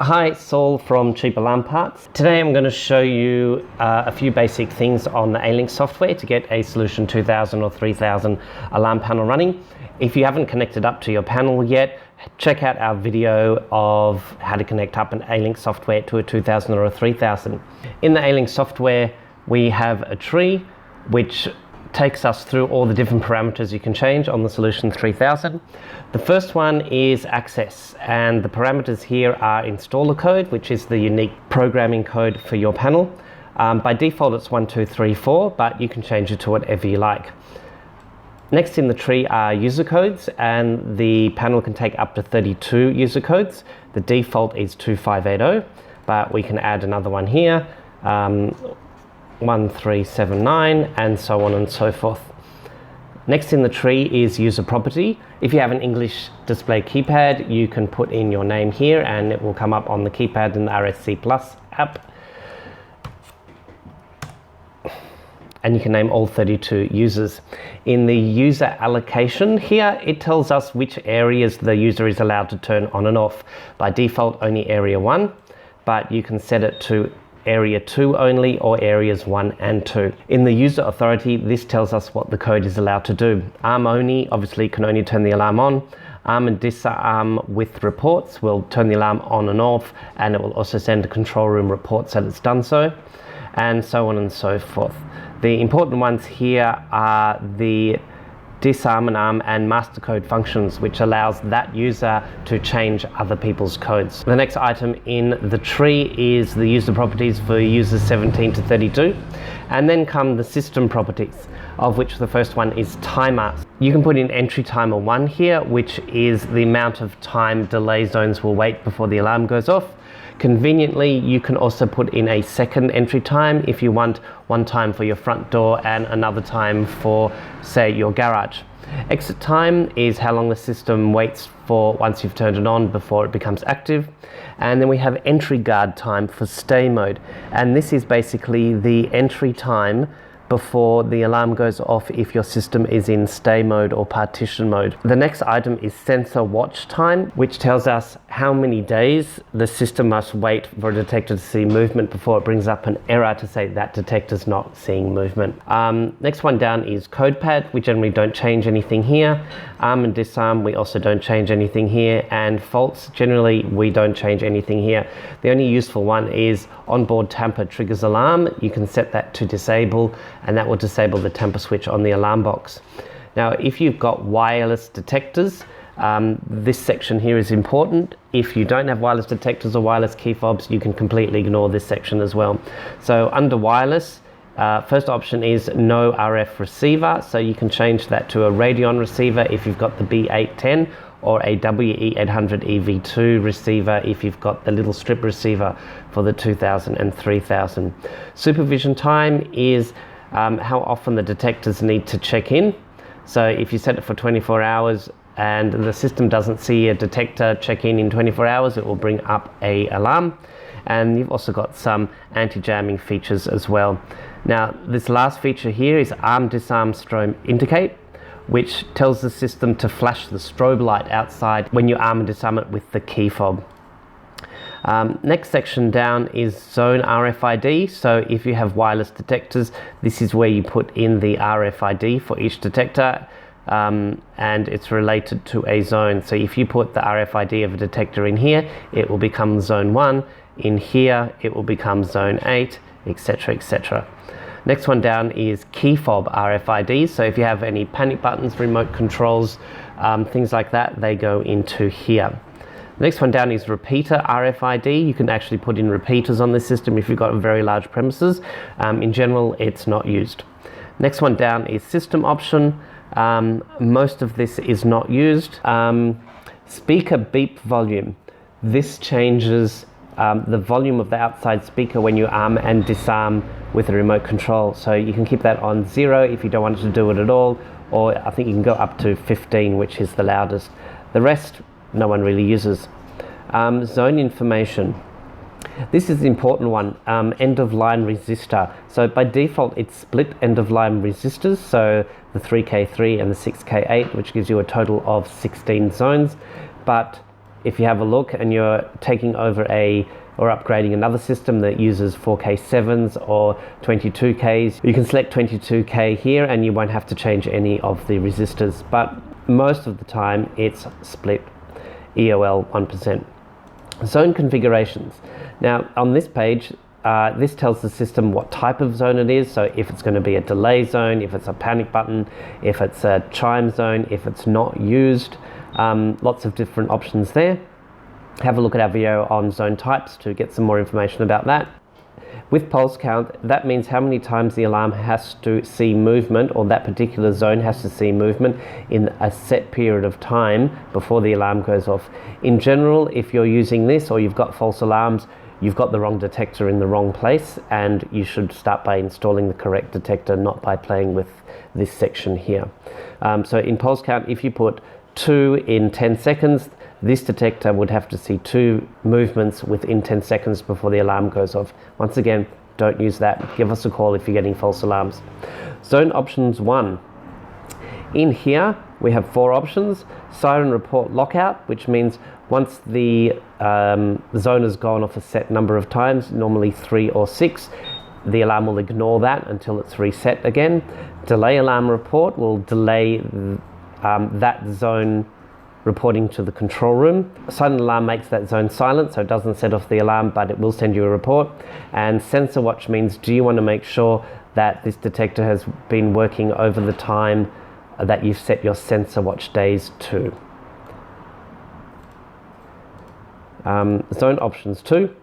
Hi, Saul from Cheap Alarm Parts. Today I'm going to show you a few basic things on the Alink software to get a Solution 2000 or 3000 alarm panel running. If you haven't connected up to your panel yet, check out our video of how to connect up an Alink software to a 2000 or a 3000. In the Alink software we have a tree which takes us through all the different parameters you can change on the Solution 3000. The first one is access, and the parameters here are installer code, which is the unique programming code for your panel. By default it's 1234, but you can change it to whatever you like. Next in the tree are user codes, and the panel can take up to 32 user codes. The default is 2580, but we can add another one here, 1379, and so on and so forth. Next in the tree is user property. If you have an English display keypad, you can put in your name here and it will come up on the keypad in the RSC Plus app. And you can name all 32 users. In the user allocation here, it tells us which areas the user is allowed to turn on and off. By default, only area 1, but you can set it to area 2 only, or areas 1 and 2. In the user authority, this tells us what the code is allowed to do. Arm only obviously can only turn the alarm on. Arm and disarm with reports will turn the alarm on and off, and it will also send a control room reports that it's done so, and so on and so forth. The important ones here are the disarm and arm and master code functions, which allows that user to change other people's codes. The next item in the tree is the user properties for users 17 to 32, and then come the system properties, of which the first one is timer. You can put in entry timer 1 here, which is the amount of time delay zones will wait before the alarm goes off. Conveniently, you can also put in a second entry time if you want one time for your front door and another time for, say, your garage. Exit time is how long the system waits for once you've turned it on before it becomes active. And then we have entry guard time for stay mode. And this is basically the entry time before the alarm goes off if your system is in stay mode or partition mode. The next item is sensor watch time, which tells us how many days the system must wait for a detector to see movement before it brings up an error to say that detector's not seeing movement. Next one down is code pad. We generally don't change anything here. Arm and disarm, we also don't change anything here. And faults, generally we don't change anything here. The only useful one is onboard tamper triggers alarm. You can set that to disable, and that will disable the tamper switch on the alarm box. Now, if you've got wireless detectors, this section here is important. If you don't have wireless detectors or wireless key fobs, you can completely ignore this section as well. So under wireless, first option is no RF receiver, so you can change that to a Radeon receiver if you've got the B810, or a WE800 EV2 receiver if you've got the little strip receiver for the 2000 and 3000. Supervision time is how often the detectors need to check in. So if you set it for 24 hours and the system doesn't see a detector check in 24 hours, it will bring up an alarm. And you've also got some anti-jamming features as well. Now, this last feature here is arm disarm strobe indicate, which tells the system to flash the strobe light outside when you arm and disarm it with the key fob. Next section down is zone RFID. So if you have wireless detectors, this is where you put in the RFID for each detector, and it's related to a zone. So if you put the RFID of a detector in here, it will become zone 1. In here, it will become zone 8, etc., etc. Next one down is key fob RFIDs. So if you have any panic buttons, remote controls, things like that, they go into here. Next one down is repeater RFID. You can actually put in repeaters on this system if you've got very large premises. In general, it's not used. Next one down is system option. Most of this is not used. Speaker beep volume. This changes the volume of the outside speaker when you arm and disarm with a remote control. So you can keep that on 0 if you don't want it to do it at all, or I think you can go up to 15, which is the loudest. The rest, no one really uses. Zone information. This is the important one, end of line resistor. So by default, it's split end of line resistors. So the 3K3 and the 6K8, which gives you a total of 16 zones. But if you have a look and you're taking over or upgrading another system that uses 4K7s or 22Ks, you can select 22K here and you won't have to change any of the resistors, but most of the time it's split EOL 1%. Zone configurations. Now on this page, this tells the system what type of zone it is, so if it's going to be a delay zone, if it's a panic button, if it's a chime zone, if it's not used, lots of different options there. Have a look at our video on zone types to get some more information about that. With pulse count, that means how many times the alarm has to see movement, or that particular zone has to see movement in a set period of time before the alarm goes off. In general, if you're using this or you've got false alarms, you've got the wrong detector in the wrong place, and you should start by installing the correct detector, not by playing with this section here. So in pulse count, if you put 2 in 10 seconds, this detector would have to see 2 movements within 10 seconds before the alarm goes off. Once again, don't use that. Give us a call if you're getting false alarms. Zone options 1. In here, we have 4 options. Siren report lockout, which means once the zone has gone off a set number of times, normally 3 or 6, the alarm will ignore that until it's reset again. Delay alarm report will delay that zone reporting to the control room. Silent alarm makes that zone silent, so it doesn't set off the alarm, but it will send you a report. And sensor watch means, do you want to make sure that this detector has been working over the time that you've set your sensor watch days to. Zone options 2,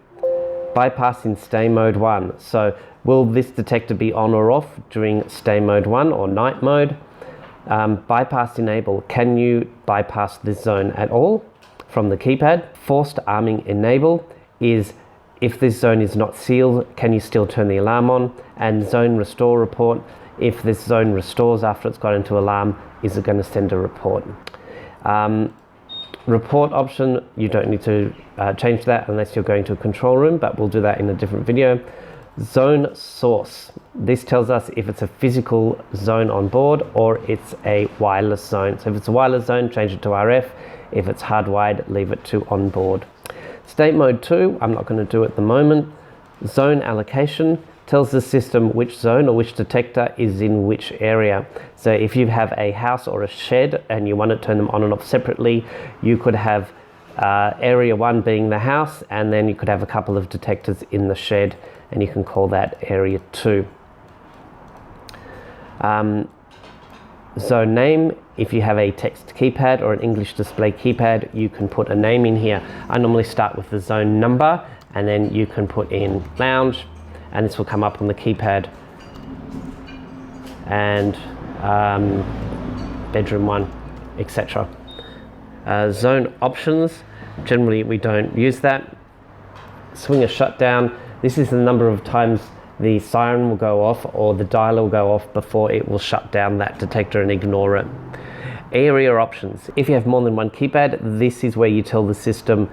bypass in stay mode 1. So will this detector be on or off during stay mode 1 or night mode? Bypass enable, can you bypass this zone at all from the keypad? Forced arming enable is if this zone is not sealed, can you still turn the alarm on? And zone restore report, if this zone restores after it's got into alarm, is it going to send a report? Report option, you don't need to change that unless you're going to a control room, but we'll do that in a different video. Zone source, this tells us if it's a physical zone on board or it's a wireless zone. So if it's a wireless zone, change it to RF. If it's hardwired, leave it to on board. State mode 2, I'm not going to do at the moment. Zone allocation tells the system which zone or which detector is in which area. So if you have a house or a shed and you want to turn them on and off separately, you could have area 1 being the house, and then you could have a couple of detectors in the shed, and you can call that area 2. Zone name, if you have a text keypad or an English display keypad, you can put a name in here. I normally start with the zone number, and then you can put in lounge, and this will come up on the keypad, and bedroom 1, etc. Zone options, generally we don't use that. Swinger shutdown, this is the number of times the siren will go off or the dialer will go off before it will shut down that detector and ignore it. Area options, if you have more than one keypad, this is where you tell the system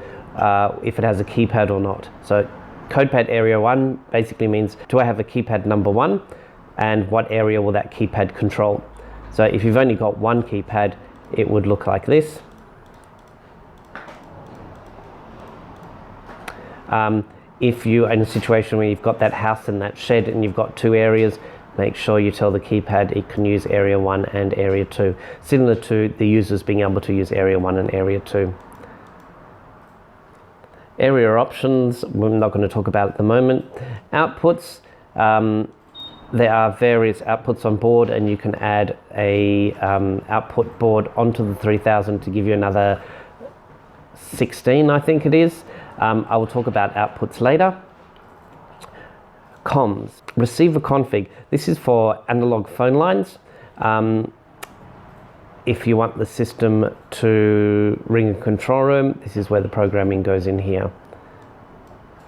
if it has a keypad or not. So CodePad area 1 basically means, do I have a keypad number 1, and what area will that keypad control? So if you've only got one keypad, it would look like this. If you're in a situation where you've got that house and that shed and you've got 2 areas, make sure you tell the keypad it can use area 1 and area 2, similar to the users being able to use area 1 and area 2. Area options, we're not going to talk about at the moment. Outputs, there are various outputs on board, and you can add a output board onto the 3000 to give you another 16, I think it is. I will talk about outputs later. Comms, receiver config. This is for analog phone lines. If you want the system to ring a control room, this is where the programming goes in here.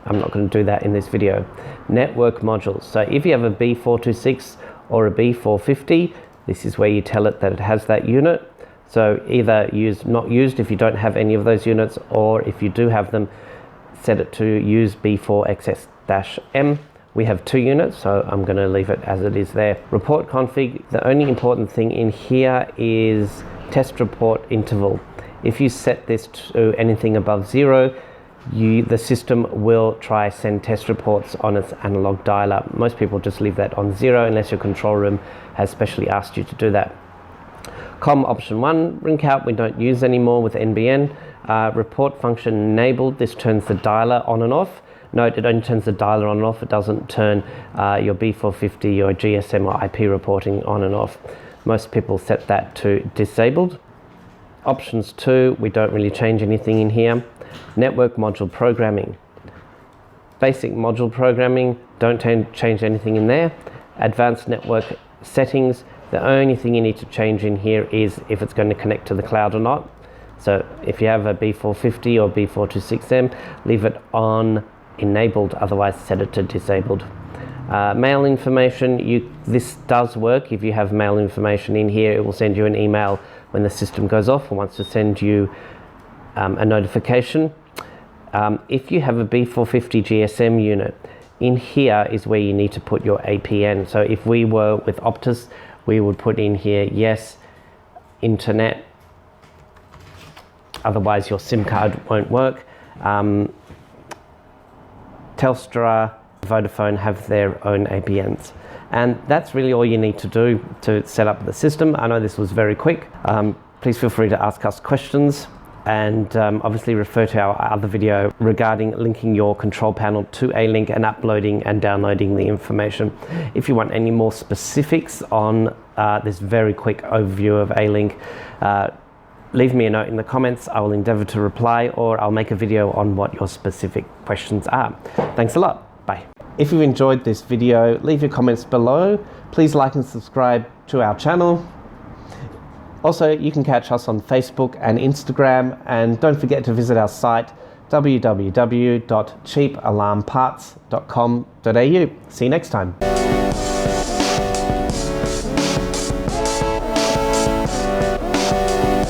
I'm not going to do that in this video. Network modules. So if you have a B426 or a B450, this is where you tell it that it has that unit. So either use not used if you don't have any of those units, or if you do have them, set it to use B4XS-M. We have 2 units, so I'm going to leave it as it is there. Report config, the only important thing in here is test report interval. If you set this to anything above 0, the system will try send test reports on its analog dialer. Most people just leave that on 0 unless your control room has specially asked you to do that. COM option 1, ring count we don't use anymore with NBN. Report function enabled, this turns the dialer on and off. Note, it only turns the dialer on and off, it doesn't turn your B450 or GSM or IP reporting on and off. Most people set that to disabled. Options 2, we don't really change anything in here. Network module programming. Basic module programming, don't change anything in there. Advanced network settings, the only thing you need to change in here is if it's going to connect to the cloud or not. So if you have a B450 or B426M, leave it on enabled, otherwise set it to disabled. Mail information, this does work. If you have mail information in here, it will send you an email when the system goes off and wants to send you a notification. If you have a B450 GSM unit, in here is where you need to put your APN. So if we were with Optus, we would put in here, yes, internet, otherwise your SIM card won't work. Telstra, Vodafone have their own APNs. And that's really all you need to do to set up the system. I know this was very quick. Please feel free to ask us questions, and obviously refer to our other video regarding linking your control panel to Alink and uploading and downloading the information. If you want any more specifics on this very quick overview of Alink, leave me a note in the comments. I will endeavor to reply, or I'll make a video on what your specific questions are. Thanks a lot. Bye. If you've enjoyed this video, leave your comments below. Please like and subscribe to our channel. Also, you can catch us on Facebook and Instagram, and don't forget to visit our site www.cheapalarmparts.com.au. See you next time.